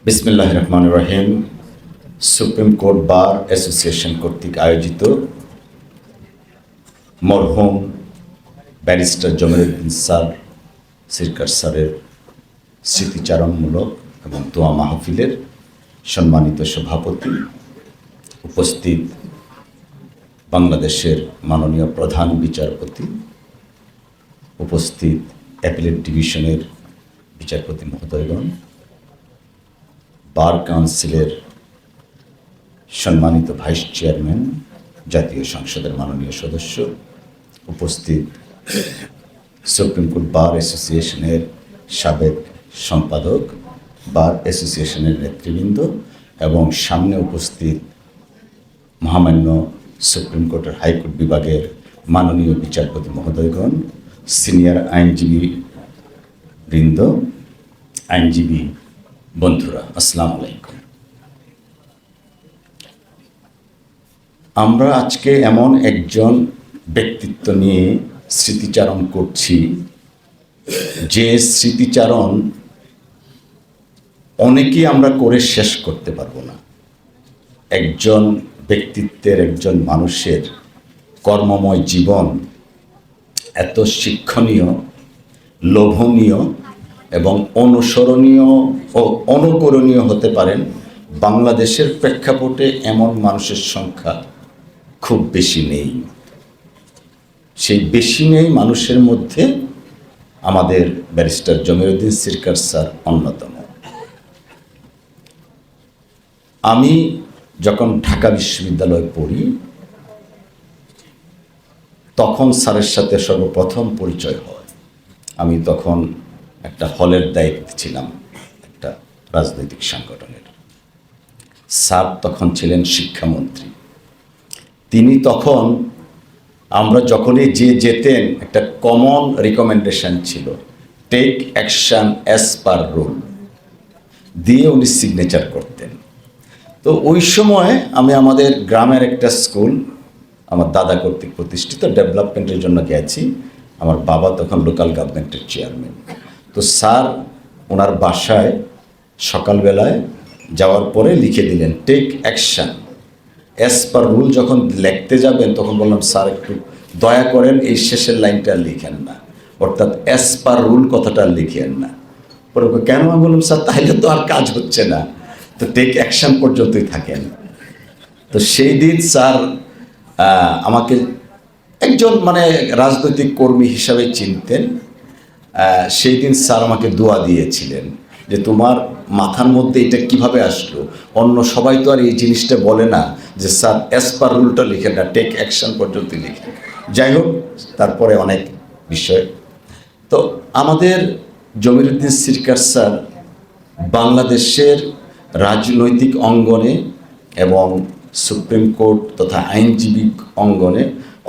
বিসমিল্লাহির রহমানির রহিম। Supreme court bar association কর্তৃক আয়োজিত মরহুম ব্যারিস্টার জমিরুদ্দিন স্যার সিরকার স্যারের স্মৃতিচারণমূলক এবং দোয়া মাহফিলের সম্মানিত সভাপতি, উপস্থিত বাংলাদেশের মাননীয় প্রধান বিচারপতি, উপস্থিত অ্যাপিলেট ডিভিশনের বিচারপতি মহোদয়গণ, বার কাউন্সিলের সম্মানিত ভাইস চেয়ারম্যান, জাতীয় সংসদের মাননীয় সদস্য, উপস্থিত সুপ্রিম কোর্ট বার অ্যাসোসিয়েশনের সাবেক সম্পাদক, বার অ্যাসোসিয়েশনের নেতৃবৃন্দ এবং সামনে উপস্থিত মহামান্য সুপ্রিম কোর্টের হাইকোর্ট বিভাগের মাননীয় বিচারপতি মহোদয়গণ, সিনিয়র আইনজীবী বৃন্দ, আইনজীবী বন্ধুরা, আসসালামু আলাইকুম। আমরা আজকে এমন একজন ব্যক্তিত্ব নিয়ে স্মৃতিচারণ করছি যে স্মৃতিচারণ অনেকেই আমরা করে শেষ করতে পারবো না। একজন ব্যক্তিত্বের, একজন মানুষের কর্মময় জীবন এত শিক্ষণীয়, লোভনীয় এবং অনুসরণীয় ও অনুকরণীয় হতে পারেন, বাংলাদেশের প্রেক্ষাপটে এমন মানুষের সংখ্যা খুব বেশি নেই। সেই বেশি নেই মানুষের মধ্যে আমাদের ব্যারিস্টার জমিরুদ্দিন সিরকার স্যার অন্যতম। আমি যখন ঢাকা বিশ্ববিদ্যালয়ে পড়ি তখন স্যারের সাথে সর্বপ্রথম পরিচয় হয়। আমি তখন একটা হলের দায়িত্বে ছিলাম, একটা রাজনৈতিক সংগঠনের। স্যার তখন ছিলেন শিক্ষামন্ত্রী। তিনি তখন, আমরা যখনই যেতেন, একটা কমন রিকমেন্ডেশন ছিল, take action as per rule দিয়ে উনি সিগনেচার করতেন। তো ওই সময় আমি আমাদের গ্রামের একটা স্কুল, আমার দাদা কর্তৃক প্রতিষ্ঠিত, ডেভেলপমেন্টের জন্য গেছি। আমার বাবা তখন লোকাল গভর্নমেন্টের চেয়ারম্যান। তো স্যার ওনার বাসায় সকালবেলায় যাওয়ার পরে লিখে দিলেন take action as per rule. যখন লিখতে যাবেন তখন বললাম, স্যার একটু দয়া করেন এই শেষের লাইনটা লিখেন না, অর্থাৎ অ্যাজ পার রুল কথাটা লিখেন না। পরে কেন? আমি বললাম, স্যার তাহলে তো আর কাজ হচ্ছে না, তো টেক অ্যাকশন পর্যন্তই থাকেন। তো সেই দিন স্যার আমাকে একজন রাজনৈতিক কর্মী হিসাবে চিনতেন। সেই দিন স্যার আমাকে দোয়া দিয়েছিলেন যে তোমার মাথার মধ্যে এটা কিভাবে আসলো, অন্য সবাই তো আর এই জিনিসটা বলে না যে স্যার অ্যাজ পার রুলটা লিখেন না, টেক অ্যাকশন পর্যন্ত লিখেন। যাই হোক, তারপরে অনেক বিষয়। তো আমাদের জমিরুদ্দিন সিরকার স্যার বাংলাদেশের রাজনৈতিক অঙ্গনে এবং সুপ্রিম কোর্ট তথা আইনজীবী অঙ্গনে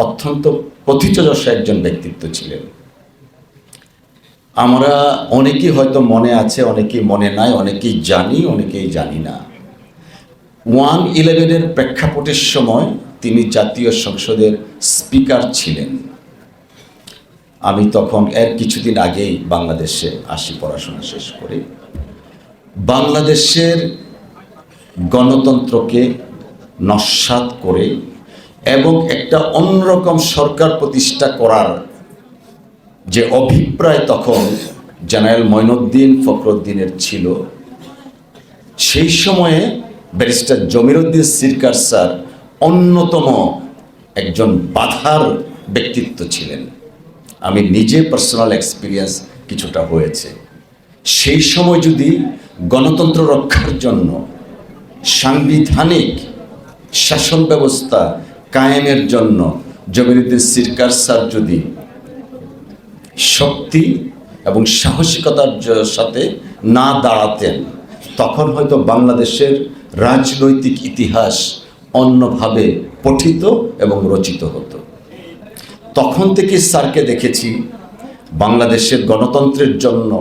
অত্যন্ত প্রথিতযশা একজন ব্যক্তিত্ব ছিলেন। আমরা অনেকেই হয়তো মনে আছে, অনেকেই মনে নাই, অনেকেই জানি, অনেকেই জানি না। 1/11-এর প্রেক্ষাপটের সময় তিনি জাতীয় সংসদের স্পিকার ছিলেন। আমি তখন এর কিছুদিন আগেই বাংলাদেশে আসি পড়াশোনা শেষ করে। বাংলাদেশের গণতন্ত্রকে নস্যাৎ করে এবং একটা অন্যরকম সরকার প্রতিষ্ঠা করার যে অভিপ্রায় তখন জেনারেল মঈনুদ্দিন ফখরুদ্দিনের ছিল, সেই সময়ে ব্যারিস্টার জমিরুদ্দিন সিরকার স্যার অন্যতম একজন বাধার ব্যক্তিত্ব ছিলেন। আমি নিজে পার্সোনাল এক্সপিরিয়েন্স কিছুটা হয়েছে। সেই সময় যদি গণতন্ত্র রক্ষার জন্য, সাংবিধানিক শাসন ব্যবস্থা কায়েমের জন্য জমিরুদ্দিন সিরকার স্যার যদি শক্তি এবং সাহসিকতার সাথে না দাঁড়াতেন, তখন হয়তো বাংলাদেশের রাজনৈতিক ইতিহাস অন্যভাবে পঠিত এবং রচিত হতো। তখন থেকে স্যারকে দেখেছি বাংলাদেশের গণতন্ত্রের জন্য,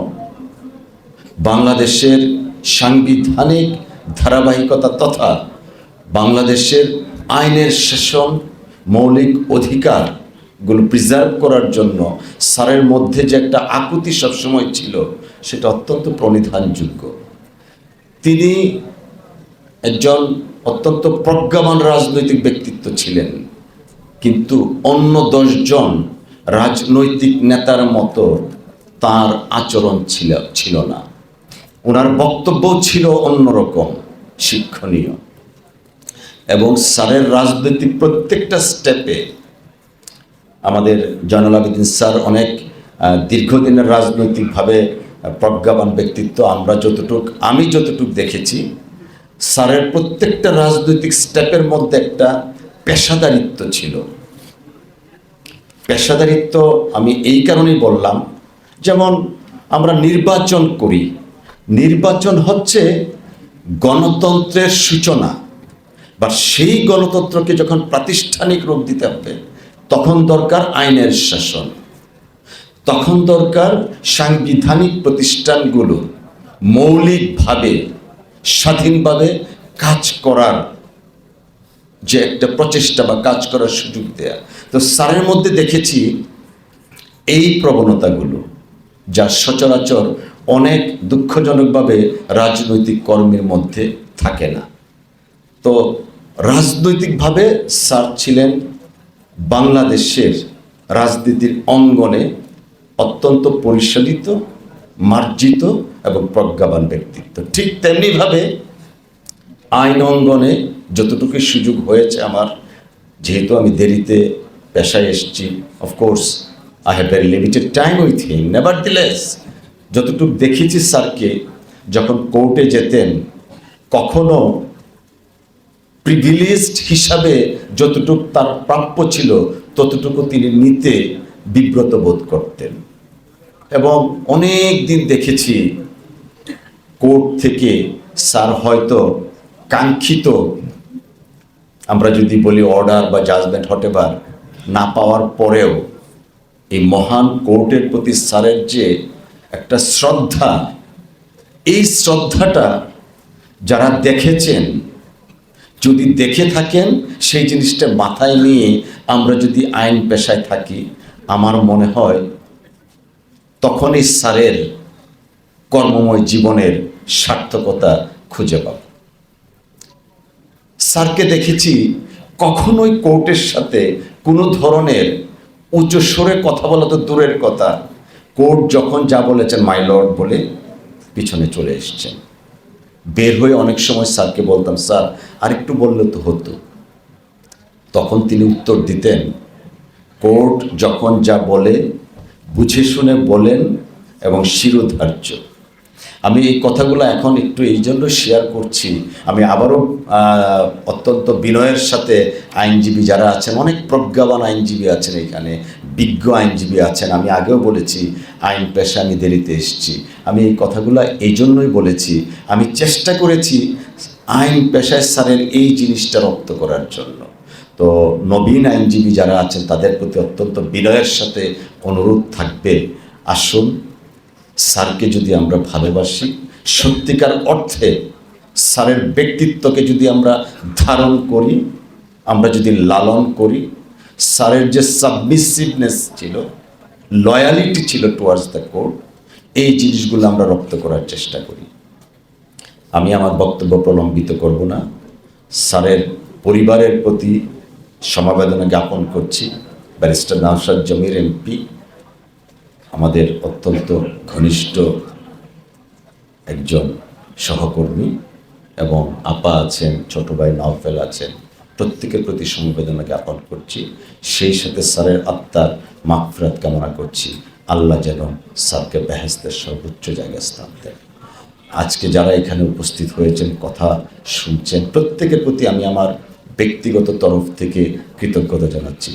বাংলাদেশের সাংবিধানিক ধারাবাহিকতা তথা বাংলাদেশের আইনের শাসন, মৌলিক অধিকারগুলো প্রিজার্ভ করার জন্য স্যারের মধ্যে যে একটা আকুতি সবসময় ছিল, সেটা অত্যন্ত প্রণিধানযোগ্য। তিনি একজন অত্যন্ত প্রজ্ঞাবান রাজনৈতিক ব্যক্তিত্ব ছিলেন, কিন্তু অন্য 10 জন রাজনৈতিক নেতার মতো তার আচরণ ছিল না। ওনার বক্তব্য ছিল অন্যরকম, শিক্ষণীয়। এবং স্যারের রাজনৈতিক প্রত্যেকটা স্টেপে আমাদের জয়নুল আবেদিন স্যার অনেক দীর্ঘদিনের রাজনৈতিকভাবে প্রজ্ঞাবান ব্যক্তিত্ব। আমি যতটুক দেখেছি, স্যারের প্রত্যেকটা রাজনৈতিক স্টেপের মধ্যে একটা পেশাদারিত্ব ছিল। পেশাদারিত্ব আমি এই কারণেই বললাম, যেমন আমরা নির্বাচন করি, নির্বাচন হচ্ছে গণতন্ত্রের সূচনা, বা সেই গণতন্ত্রকে যখন প্রাতিষ্ঠানিক রূপ দিতে হবে তখন দরকার আইনের শাসন, তখন দরকার সাংবিধানিক প্রতিষ্ঠানগুলো মৌলিকভাবে স্বাধীনভাবে কাজ করার যে একটা প্রচেষ্টা বা কাজ করার সুযোগ দেয়া। তো স্যারের মধ্যে দেখেছি এই প্রবণতাগুলো, যা সচরাচর অনেক দুঃখজনকভাবে রাজনৈতিক কর্মীর মধ্যে থাকে না। তো রাজনৈতিকভাবে স্যার ছিলেন বাংলাদেশের রাজনীতির অঙ্গনে অত্যন্ত পরিশোধিত, মার্জিত এবং প্রজ্ঞাবান ব্যক্তিত্ব। ঠিক তেমনিভাবে আইন অঙ্গনে যতটুকু সুযোগ হয়েছে আমার, যেহেতু আমি দেরিতে পেশায় এসেছি, of course I have very limited time with him, নেভারদিলেস যতটুকু দেখেছি স্যারকে যখন কোর্টে যেতেন, কখনো প্রিভিলেজড হিসাবে যতটুকু তার প্রাপ্য ছিল ততটুকু তিনি নিতে বিব্রত বোধ করতেন। এবং অনেক দিন দেখেছি কোর্ট থেকে স্যার হয়তো কাঙ্ক্ষিত, আমরা যদি বলি অর্ডার বা জাজমেন্ট হটেবার না পাওয়ার পরেও এই মহান কোর্টের প্রতি স্যারের যে একটা শ্রদ্ধা, এই শ্রদ্ধাটা যারা দেখেছেন, যদি দেখে থাকেন, সেই জিনিসটা মাথায় নিয়ে আমরা যদি আইন পেশায় থাকি, আমার মনে হয় তখনই স্যারের কর্মময় জীবনের সার্থকতা খুঁজে পাব। স্যারকে দেখেছি কখনোই কোর্টের সাথে কোনো ধরনের উচ্চ স্বরে কথা বলা তো দূরের কথা, কোর্ট যখন যা বলেছেন মাই লর্ড বলে পিছনে চলে এসছেন। বের হয়ে অনেক সময় স্যারকে বলতাম, স্যার আরেকটু বললে তো হতো। তখন তিনি উত্তর দিতেন, কোর্ট যখন যা বলে বুঝে শুনে বলেন এবং শিরোধার্য। আমি এই কথাগুলো এখন একটু এই জন্য শেয়ার করছি, আমি আবারও অত্যন্ত বিনয়ের সাথে আইনজীবী যারা আছেন, অনেক প্রজ্ঞাবান আইনজীবী আছেন এখানে, বিজ্ঞ আইনজীবী আছেন। আমি আগেও বলেছি আইন পেশা আমি দেরিতে এসেছি। আমি এই কথাগুলো এই জন্যই বলেছি, আমি চেষ্টা করেছি আইন পেশায় স্যারের এই জিনিসটা রপ্ত করার জন্য। তো নবীন আইনজীবী যারা আছেন তাদের প্রতি অত্যন্ত বিনয়ের সাথে অনুরোধ থাকবে, আসুন স্যারকে যদি আমরা ভালোবাসি, সত্যিকার অর্থে স্যারের ব্যক্তিত্বকে যদি আমরা ধারণ করি, আমরা যদি লালন করি, স্যারের যে সাবমিসিভনেস ছিল, লয়ালিটি ছিল টুয়ার্ডস দ্য কোর্ট, এই জিনিসগুলো আমরা রপ্ত করার চেষ্টা করি। আমি আমার বক্তব্য প্রলম্বিত করব না। স্যারের পরিবারের প্রতি সমবেদনা জ্ঞাপন করছি। ব্যারিস্টার নওশাদ জমির এমপি আমাদের অত্যন্ত ঘনিষ্ঠ একজন সহকর্মী, এবং আপা আছেন, ছোট ভাই নাওফেল আছেন, প্রত্যেকের প্রতি সমবেদনা জ্ঞাপন করছি। সেই সাথে স্যারের আত্মার মাগফিরাত কামনা করছি। আল্লাহ যেন স্যারকে বেহেশতের সর্বোচ্চ জায়গায় স্থান দেন। আজকে যারা এখানে উপস্থিত হয়েছেন, কথা শুনছেন, প্রত্যেকের প্রতি আমি আমার ব্যক্তিগত তরফ থেকে কৃতজ্ঞতা জানাচ্ছি।